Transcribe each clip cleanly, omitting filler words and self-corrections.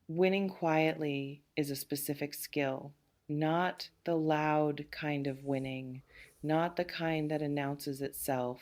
Winning quietly is a specific skill, not the loud kind of winning, not the kind that announces itself,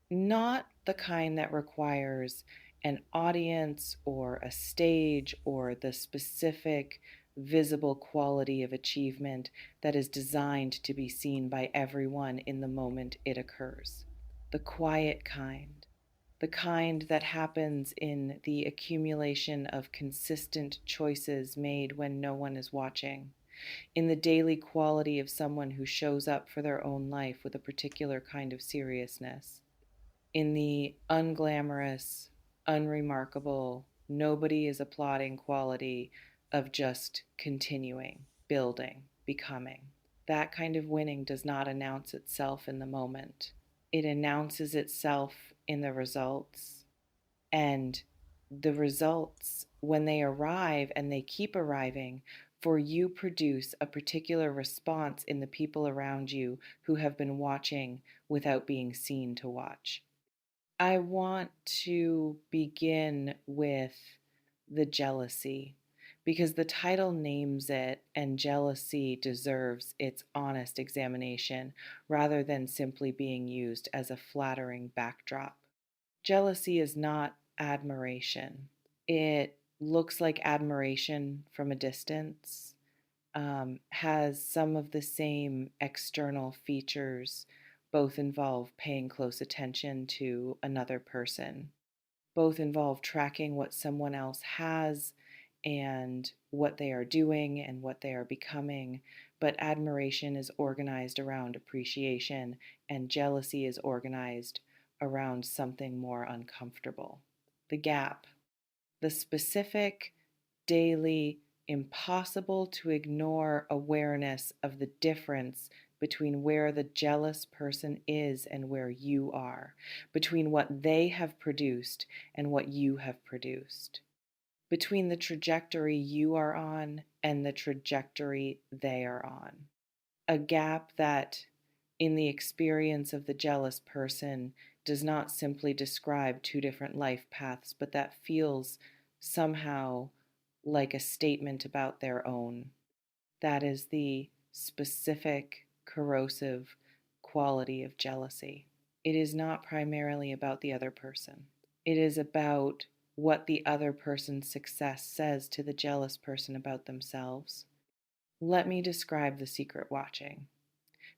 not the kind that requires an audience or a stage or the specific visible quality of achievement that is designed to be seen by everyone in the moment it occurs. The quiet kind, the kind that happens in the accumulation of consistent choices made when no one is watching, in the daily quality of someone who shows up for their own life with a particular kind of seriousness, in the unglamorous, unremarkable, nobody is applauding quality of just continuing, building, becoming. That kind of winning does not announce itself in the moment. It announces itself in the results. And the results, when they arrive and they keep arriving, for you produce a particular response in the people around you who have been watching without being seen to watch. I want to begin with the jealousy because the title names it, and jealousy deserves its honest examination rather than simply being used as a flattering backdrop. Jealousy is not admiration. It looks like admiration from a distance, has some of the same external features, both involve paying close attention to another person, both involve tracking what someone else has and what they are doing and what they are becoming. But admiration is organized around appreciation, and jealousy is organized around something more uncomfortable. The gap, the specific, daily, impossible to ignore awareness of the difference between where the jealous person is and where you are, between what they have produced and what you have produced, between the trajectory you are on and the trajectory they are on. A gap that, in the experience of the jealous person, does not simply describe two different life paths, but that feels somehow like a statement about their own. That is the specific, corrosive quality of jealousy. It is not primarily about the other person. It is about what the other person's success says to the jealous person about themselves. Let me describe the secret watching,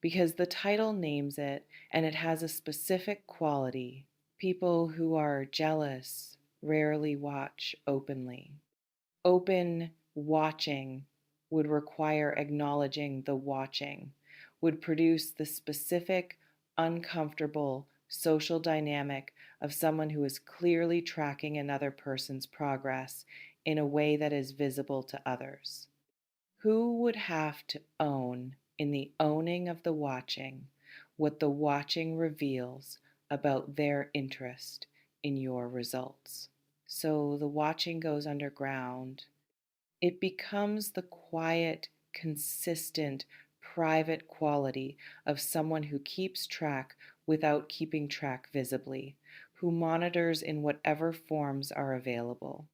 because the title names it and it has a specific quality. People who are jealous rarely watch openly. Open watching would require acknowledging the watching, would produce the specific, uncomfortable social dynamic of someone who is clearly tracking another person's progress in a way that is visible to others. Who would have to own, in the owning of the watching, what the watching reveals about their interest in your results? So the watching goes underground. It becomes the quiet, consistent, private quality of someone who keeps track without keeping track visibly, who monitors in whatever forms are available,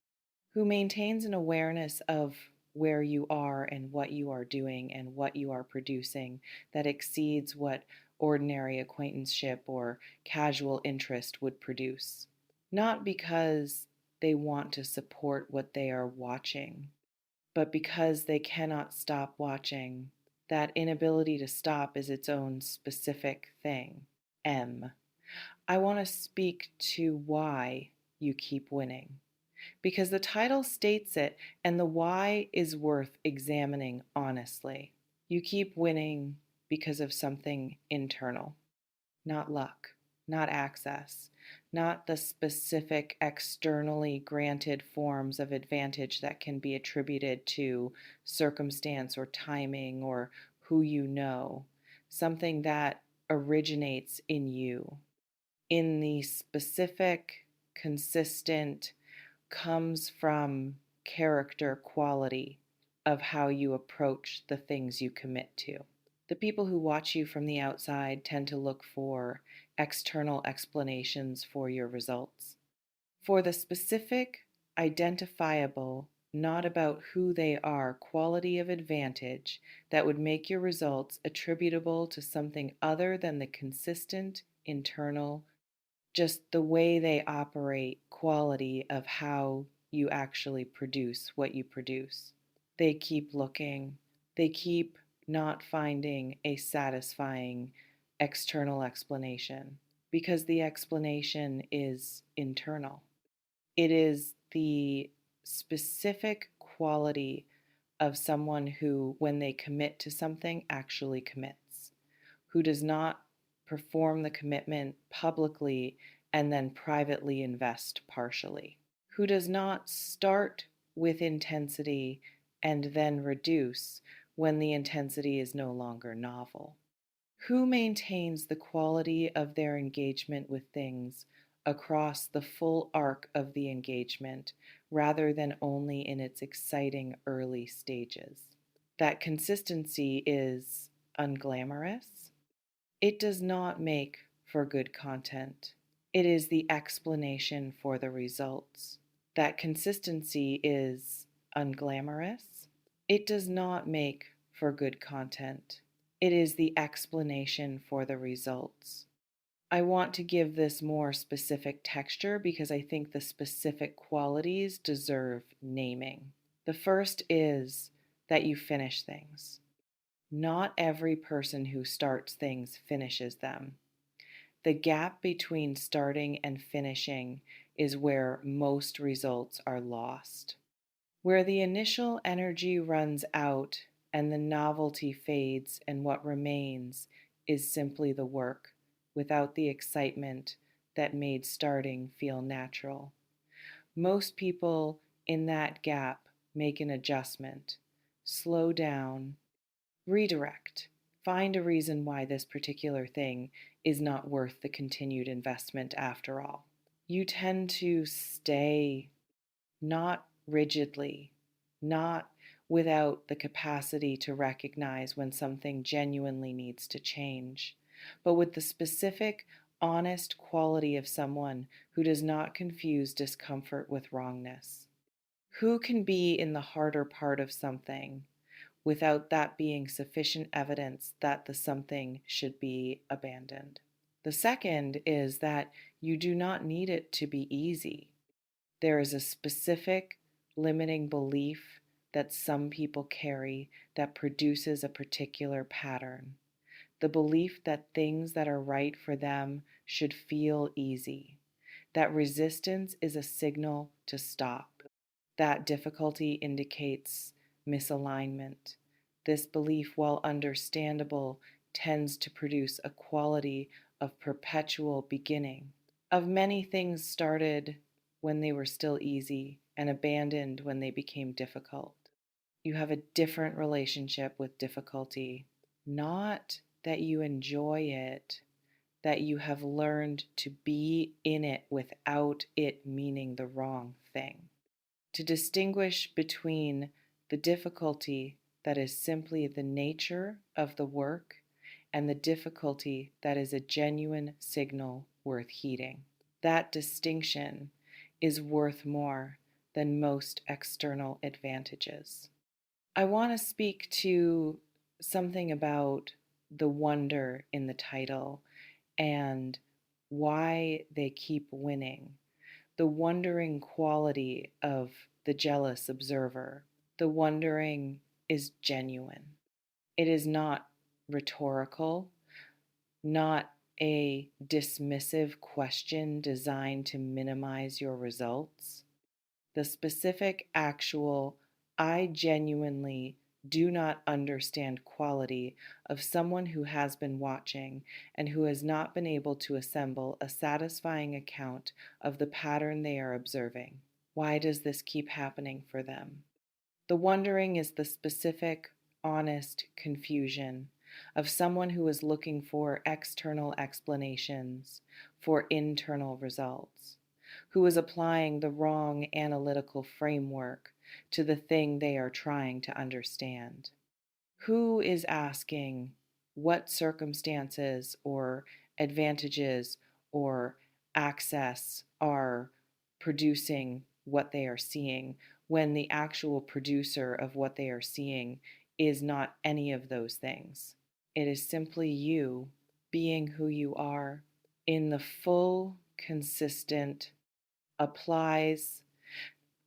who maintains an awareness of where you are and what you are doing and what you are producing that exceeds what ordinary acquaintanceship or casual interest would produce. Not because they want to support what they are watching, but because they cannot stop watching. That inability to stop is its own specific thing. M. I want to speak to why you keep winning, because the title states it, and the why is worth examining honestly. You keep winning because of something internal, not luck, not access, not the specific externally granted forms of advantage that can be attributed to circumstance or timing or who you know, something that originates in you, in the specific, consistent, comes from character quality of how you approach the things you commit to. The people who watch you from the outside tend to look for external explanations for your results, for the specific, identifiable, not about who they are, quality of advantage that would make your results attributable to something other than the consistent internal, just the way they operate, quality of how you actually produce what you produce. They keep looking, they keep not finding a satisfying external explanation because the explanation is internal. It is the specific quality of someone who, when they commit to something, actually commits, who does not perform the commitment publicly and then privately invest partially, who does not start with intensity and then reduce when the intensity is no longer novel, who maintains the quality of their engagement with things across the full arc of the engagement rather than only in its exciting early stages. That consistency is unglamorous. It does not make for good content. It is the explanation for the results. That consistency is unglamorous. It does not make for good content. It is the explanation for the results. I want to give this more specific texture because I think the specific qualities deserve naming. The first is that you finish things. Not every person who starts things finishes them. The gap between starting and finishing is where most results are lost. Where the initial energy runs out and the novelty fades, and what remains is simply the work without the excitement that made starting feel natural. Most people in that gap make an adjustment, slow down, redirect, find a reason why this particular thing is not worth the continued investment after all. You tend to stay, not rigidly, not without the capacity to recognize when something genuinely needs to change, but with the specific, honest quality of someone who does not confuse discomfort with wrongness. Who can be in the harder part of something without that being sufficient evidence that the something should be abandoned? The second is that you do not need it to be easy. There is a specific limiting belief that some people carry that produces a particular pattern. The belief that things that are right for them should feel easy, that resistance is a signal to stop, that difficulty indicates misalignment. This belief, while understandable, tends to produce a quality of perpetual beginning, of many things started when they were still easy and abandoned when they became difficult. You have a different relationship with difficulty, not that you enjoy it, that you have learned to be in it without it meaning the wrong thing. To distinguish between the difficulty that is simply the nature of the work and the difficulty that is a genuine signal worth heeding. That distinction is worth more than most external advantages. I want to speak to something about the wonder in the title and why they keep winning. The wondering quality of the jealous observer. The wondering is genuine. It is not rhetorical, not a dismissive question designed to minimize your results. The specific, actual, I genuinely do not understand quality of someone who has been watching and who has not been able to assemble a satisfying account of the pattern they are observing. Why does this keep happening for them? The wondering is the specific, honest confusion of someone who is looking for external explanations for internal results, who is applying the wrong analytical framework to the thing they are trying to understand, who is asking what circumstances or advantages or access are producing what they are seeing when the actual producer of what they are seeing is not any of those things. It is simply you being who you are in the full, consistent, applies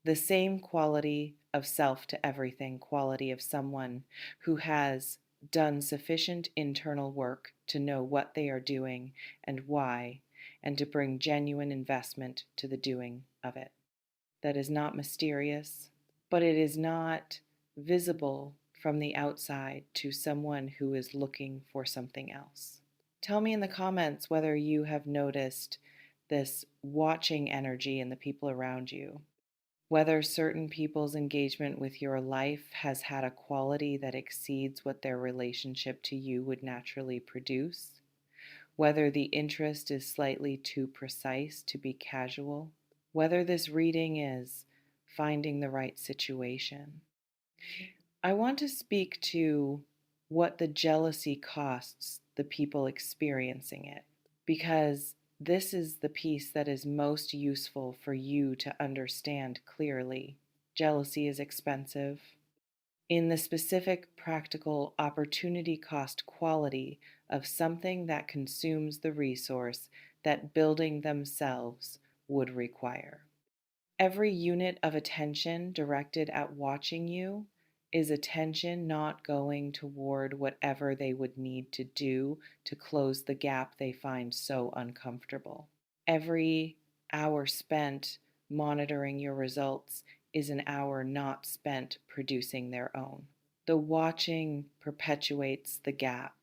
the same quality of self to everything quality of someone who has done sufficient internal work to know what they are doing and why, and to bring genuine investment to the doing of it. That is not mysterious, but it is not visible from the outside to someone who is looking for something else. Tell me in the comments whether you have noticed this watching energy in the people around you, whether certain people's engagement with your life has had a quality that exceeds what their relationship to you would naturally produce, whether the interest is slightly too precise to be casual, whether this reading is finding the right situation. I want to speak to what the jealousy costs the people experiencing it, because this is the piece that is most useful for you to understand clearly. Jealousy is expensive. In the specific practical opportunity cost quality of something that consumes the resource that building themselves would require. Every unit of attention directed at watching you is attention not going toward whatever they would need to do to close the gap they find so uncomfortable. Every hour spent monitoring your results is an hour not spent producing their own. The watching perpetuates the gap,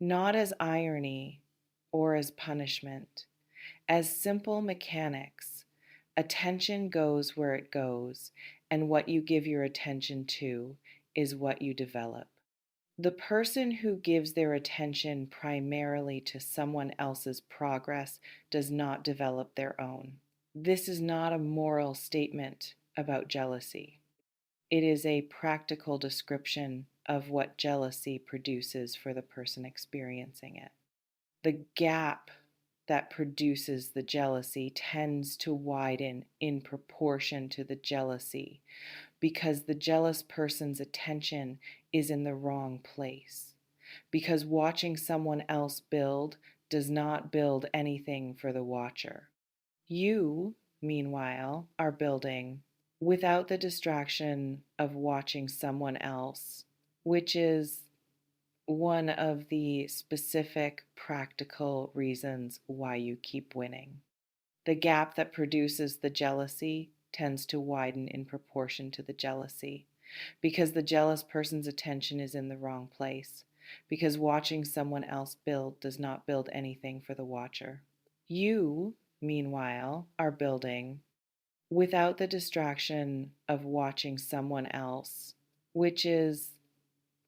not as irony or as punishment, as simple mechanics. Attention goes where it goes, and what you give your attention to is what you develop. The person who gives their attention primarily to someone else's progress does not develop their own. This is not a moral statement about jealousy. It is a practical description of what jealousy produces for the person experiencing it. The gap that produces the jealousy tends to widen in proportion to the jealousy because the jealous person's attention is in the wrong place. Because watching someone else build does not build anything for the watcher. You, meanwhile, are building without the distraction of watching someone else, which is one of the specific practical reasons why you keep winning. The gap that produces the jealousy tends to widen in proportion to the jealousy because the jealous person's attention is in the wrong place, because watching someone else build does not build anything for the watcher. You, meanwhile, are building without the distraction of watching someone else, which is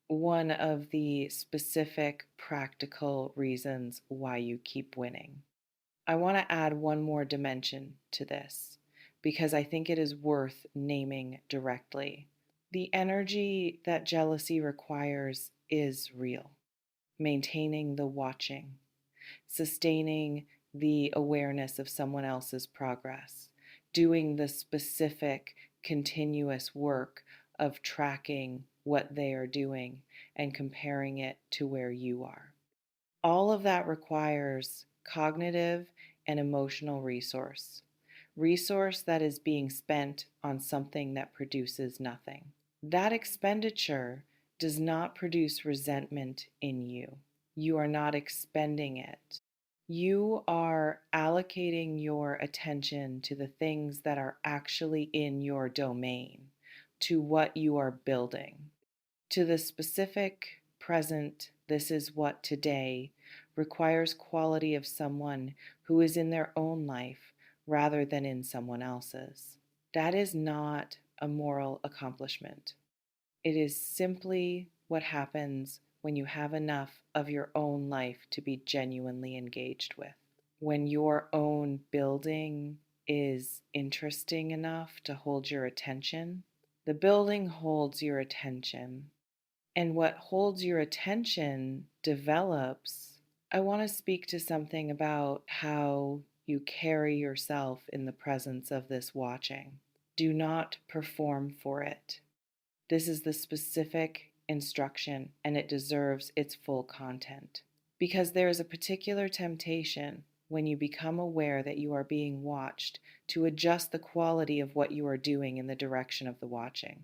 one of the specific practical reasons why you keep winning. I want to add one more dimension to this because I think it is worth naming directly. The energy that jealousy requires is real. Maintaining the watching, sustaining the awareness of someone else's progress, doing the specific continuous work of tracking what they are doing and comparing it to where you are. All of that requires cognitive and emotional resource that is being spent on something that produces nothing. That expenditure does not produce resentment in you. You are not expending it. You are allocating your attention to the things that are actually in your domain, to what you are building, to the specific present. This is what today requires quality of someone who is in their own life rather than in someone else's. That is not a moral accomplishment. It is simply what happens when you have enough of your own life to be genuinely engaged with. When your own building is interesting enough to hold your attention, the building holds your attention. And what holds your attention develops. I want to speak to something about how you carry yourself in the presence of this watching. Do not perform for it. This is the specific instruction, and it deserves its full content. Because there is a particular temptation when you become aware that you are being watched to adjust the quality of what you are doing in the direction of the watching,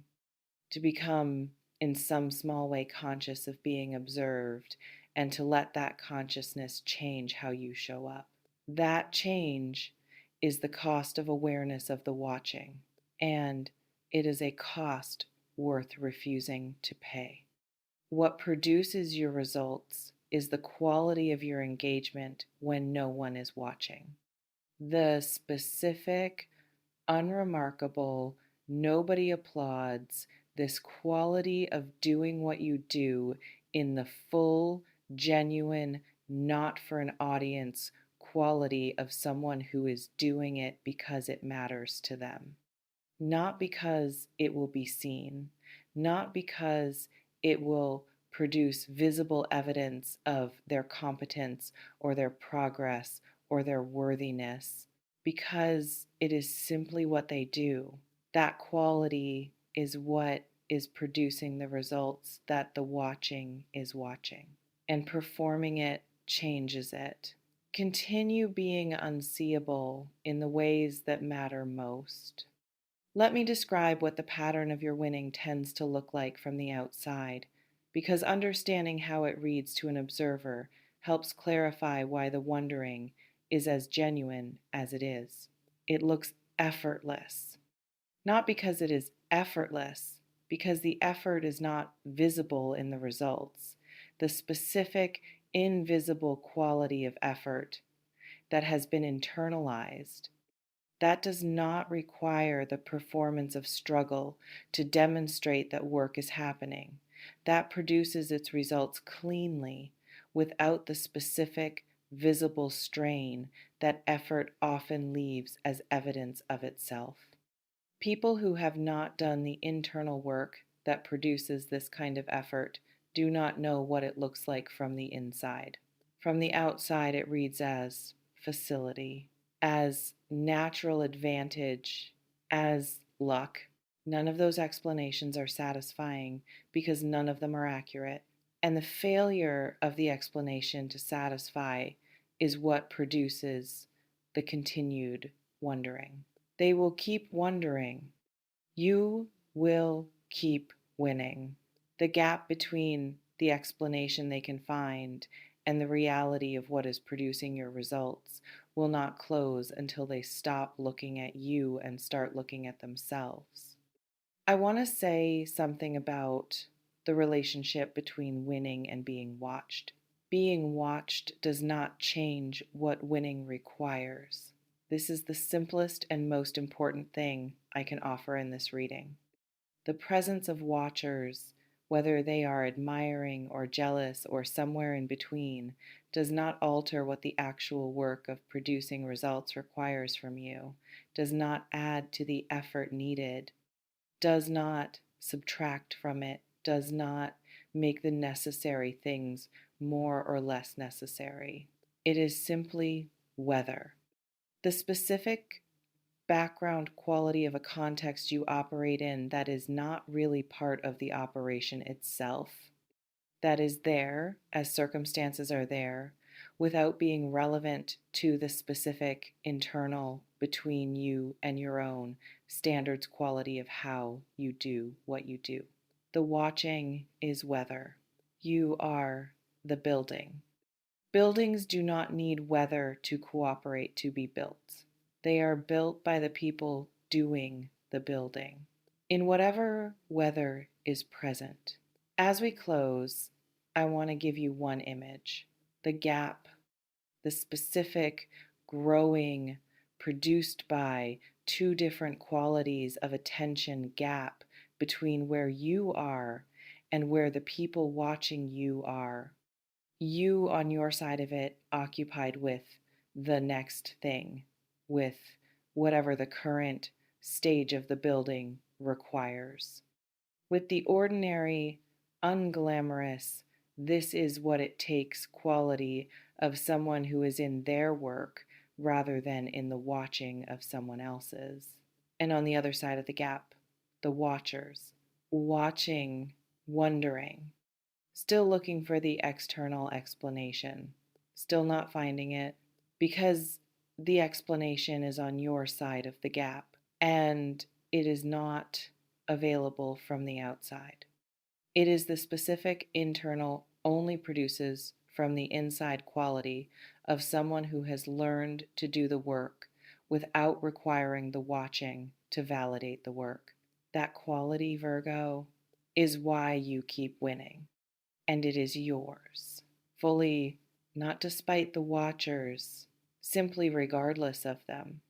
to become in some small way conscious of being observed, and to let that consciousness change how you show up. That change is the cost of awareness of the watching, and it is a cost worth refusing to pay. What produces your results is the quality of your engagement when no one is watching. The specific, unremarkable, nobody applauds, this quality of doing what you do in the full, genuine, not for an audience quality of someone who is doing it because it matters to them. Not because it will be seen, not because it will produce visible evidence of their competence or their progress or their worthiness, because it is simply what they do. That quality is what is producing the results that the watching is watching, and performing it changes it. Continue being unseeable in the ways that matter most. Let me describe what the pattern of your winning tends to look like from the outside, because understanding how it reads to an observer helps clarify why the wondering is as genuine as it is. It looks effortless, not because it is effortless, because the effort is not visible in the results. The specific, invisible quality of effort that has been internalized, that does not require the performance of struggle to demonstrate that work is happening. That produces its results cleanly without the specific, visible strain that effort often leaves as evidence of itself. People who have not done the internal work that produces this kind of effort do not know what it looks like from the inside. From the outside, it reads as facility, as natural advantage, as luck. None of those explanations are satisfying because none of them are accurate. And the failure of the explanation to satisfy is what produces the continued wondering. They will keep wondering. You will keep winning. The gap between the explanation they can find and the reality of what is producing your results will not close until they stop looking at you and start looking at themselves. I want to say something about the relationship between winning and being watched. Being watched does not change what winning requires. This is the simplest and most important thing I can offer in this reading. The presence of watchers, whether they are admiring or jealous or somewhere in between, does not alter what the actual work of producing results requires from you, does not add to the effort needed, does not subtract from it, does not make the necessary things more or less necessary. It is simply weather. The specific background quality of a context you operate in that is not really part of the operation itself, that is there as circumstances are there, without being relevant to the specific internal between you and your own standards quality of how you do what you do. The watching is weather. You are the building. Buildings do not need weather to cooperate to be built. They are built by the people doing the building, in whatever weather is present. As we close, I want to give you one image: the gap, the specific, growing, produced by two different qualities of attention gap between where you are and where the people watching you are. You on your side of it occupied with the next thing, with whatever the current stage of the building requires. With the ordinary, unglamorous, this is what it takes quality of someone who is in their work rather than in the watching of someone else's. And on the other side of the gap, the watchers, watching, wondering, still looking for the external explanation, still not finding it because the explanation is on your side of the gap and it is not available from the outside. It is the specific internal only produces from the inside quality of someone who has learned to do the work without requiring the watching to validate the work. That quality, Virgo, is why you keep winning, and it is yours, fully, not despite the watchers, simply regardless of them.